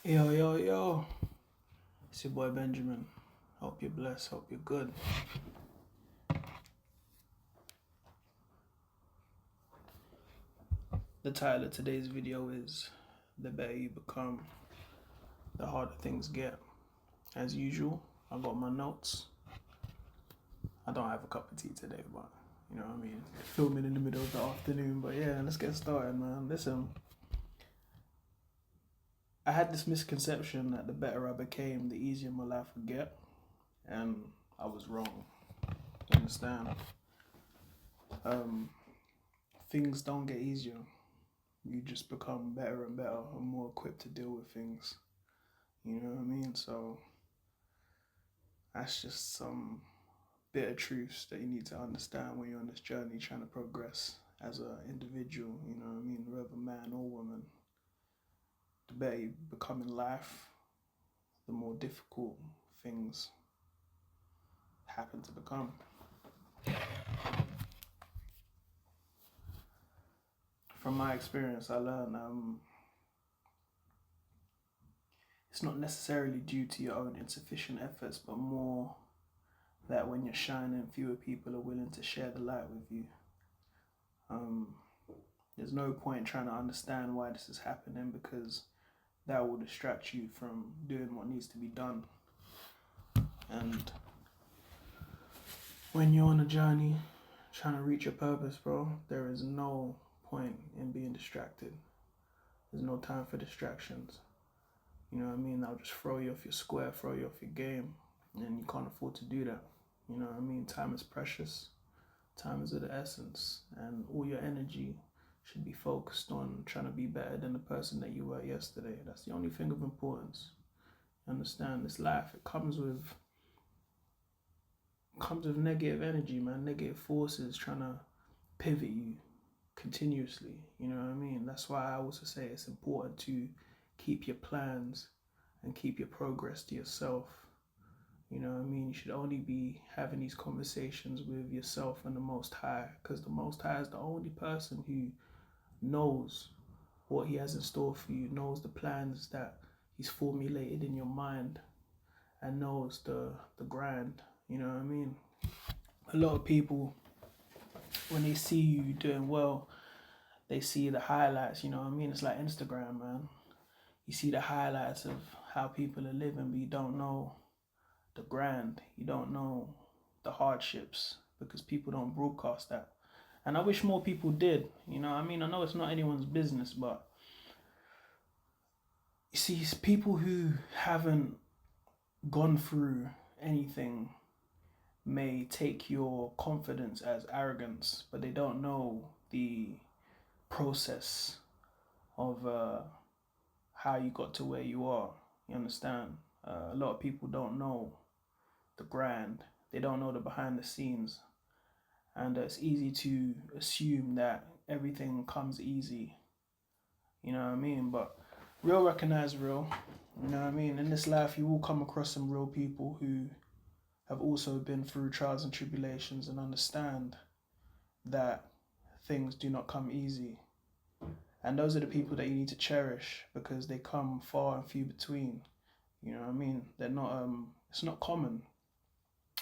Yo, yo, yo. It's your boy Benjamin. Hope you're blessed. Hope you're good. The title of today's video is The Better You Become, the Harder Things Get. As usual, I got my notes. I don't have a cup of tea today, but you know what I mean? Filming in the middle of the afternoon, but yeah, let's get started, man. Listen, I had this misconception that the better I became, the easier my life would get, and I was wrong. You understand? Um, things don't get easier. You just become better and better and more equipped to deal with things. You know what I mean? So that's just some bitter truths that you need to understand when you're on this journey trying to progress as an individual. You know what I mean? Whether man or woman, the better you become in life, the more difficult things happen to become. From my experience, I learned it's not necessarily due to your own insufficient efforts, but more that when you're shining, fewer people are willing to share the light with you. Um, there's no point trying to understand why this is happening because that will distract you from doing what needs to be done. And when you're on a journey trying to reach your purpose, bro, there is no point in being distracted. There's no time for distractions. You know what I mean? That'll just throw you off your square, throw you off your game, and you can't afford to do that. You know what I mean? Time is precious. Time is of the essence, and all your energy should be focused on trying to be better than the person that you were yesterday. That's the only thing of importance. You understand? This life, it comes with negative energy, man. Negative forces trying to pivot you continuously. You know what I mean? That's why I also say it's important to keep your plans and keep your progress to yourself. You know what I mean? You should only be having these conversations with yourself and the Most High, because the Most High is the only person who knows what He has in store for you, knows the plans that He's formulated in your mind, and knows the grind. You know what I mean? A lot of people, when they see you doing well, they see the highlights. You know what I mean? It's like Instagram, man. You see the highlights of how people are living, but you don't know the grind. You don't know the hardships because people don't broadcast that. And I wish more people did. You know what I mean? I know it's not anyone's business, but you see, it's people who haven't gone through anything may take your confidence as arrogance, but they don't know the process of how you got to where you are. You understand? A lot of people don't know the grind. They don't know the behind the scenes, and it's easy to assume that everything comes easy. You know what I mean? But real recognize real. You know what I mean? In this life, you will come across some real people who have also been through trials and tribulations and understand that things do not come easy. And those are the people that you need to cherish because they come far and few between. You know what I mean? They're not it's not common.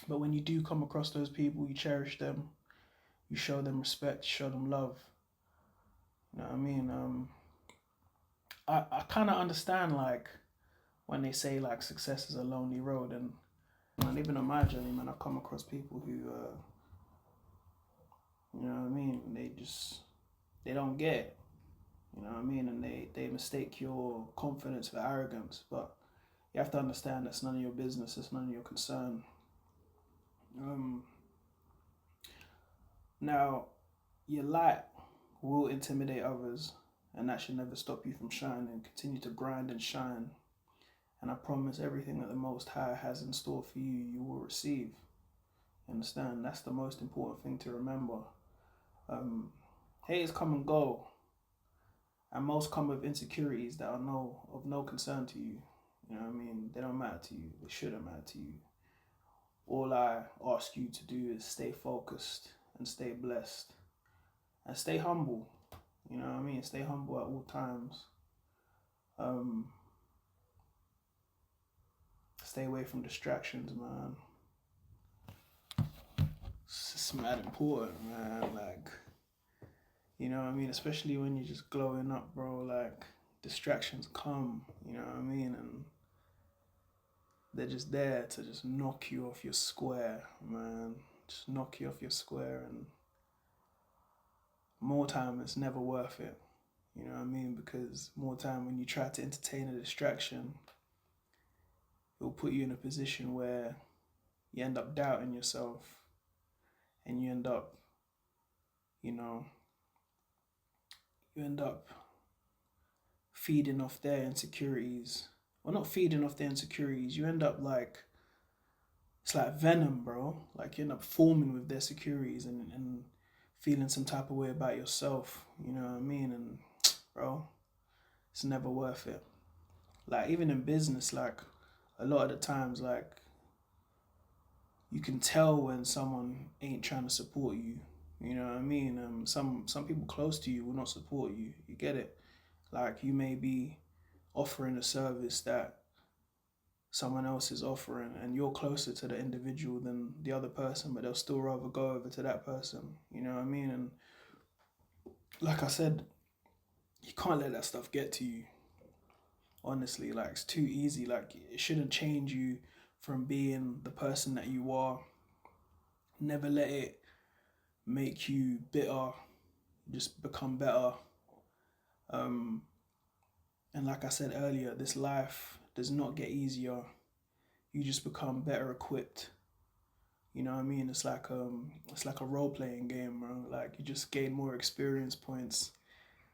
But when you do come across those people, you cherish them, you show them respect, you show them love. You know what I mean? I kind of understand like when they say like success is a lonely road, and even on my journey, man, I come across people who, you know what I mean? They don't get it. You know what I mean? And they mistake your confidence for arrogance. But you have to understand that's none of your business. It's none of your concern. Um, Now, your light will intimidate others, and that should never stop you from shining. Continue to grind and shine. And I promise everything that the Most High has in store for you, you will receive. You understand? That's the most important thing to remember. Um, Haters come and go, and most come with insecurities that are of no concern to you. You know what I mean? They don't matter to you. They shouldn't matter to you. All I ask you to do is stay focused and stay blessed and stay humble. You know what I mean? Stay humble at all times. Um, stay away from distractions, man. It's just mad important, man. Like, you know what I mean? Especially when you're just glowing up, bro. Like, distractions come, you know what I mean? And they're just there to just knock you off your square, man. Just knock you off your square, and more time it's never worth it. You know what I mean? Because more time when you try to entertain a distraction, it will put you in a position where you end up doubting yourself, and you end up, you know, you end up feeding off their insecurities. Well, not feeding off their insecurities. You end up like, it's like venom, bro. Like you end up forming with their securities, and feeling some type of way about yourself. You know what I mean? And bro, it's never worth it. Like even in business, like a lot of the times, like you can tell when someone ain't trying to support you. You know what I mean? Some people close to you will not support you. You get it? Like you may be offering a service that someone else is offering, and you're closer to the individual than the other person, but they'll still rather go over to that person. You know what I mean? And like I said, you can't let that stuff get to you. Honestly, like it's too easy. Like it shouldn't change you from being the person that you are. Never let it make you bitter. Just become better. Um, and like I said earlier, this life does not get easier. You just become better equipped. You know what I mean? It's like a role playing game, bro. Like you just gain more experience points,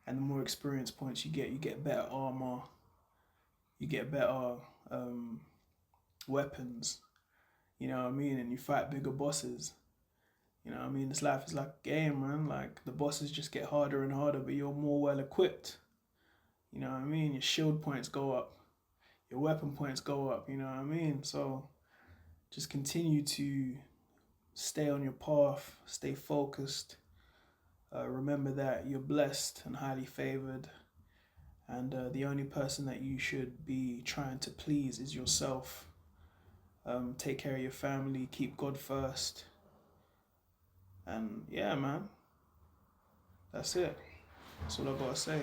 and the more experience points you get better armor, you get better um, weapons. You know what I mean? And you fight bigger bosses. You know what I mean? This life is like a game, man. Like the bosses just get harder and harder, but you're more well equipped. You know what I mean? Your shield points go up, your weapon points go up. You know what I mean? So just continue to stay on your path, stay focused. Remember that you're blessed and highly favored, and the only person that you should be trying to please is yourself. Take care of your family, keep God first, and yeah, man, that's it. That's all I gotta say.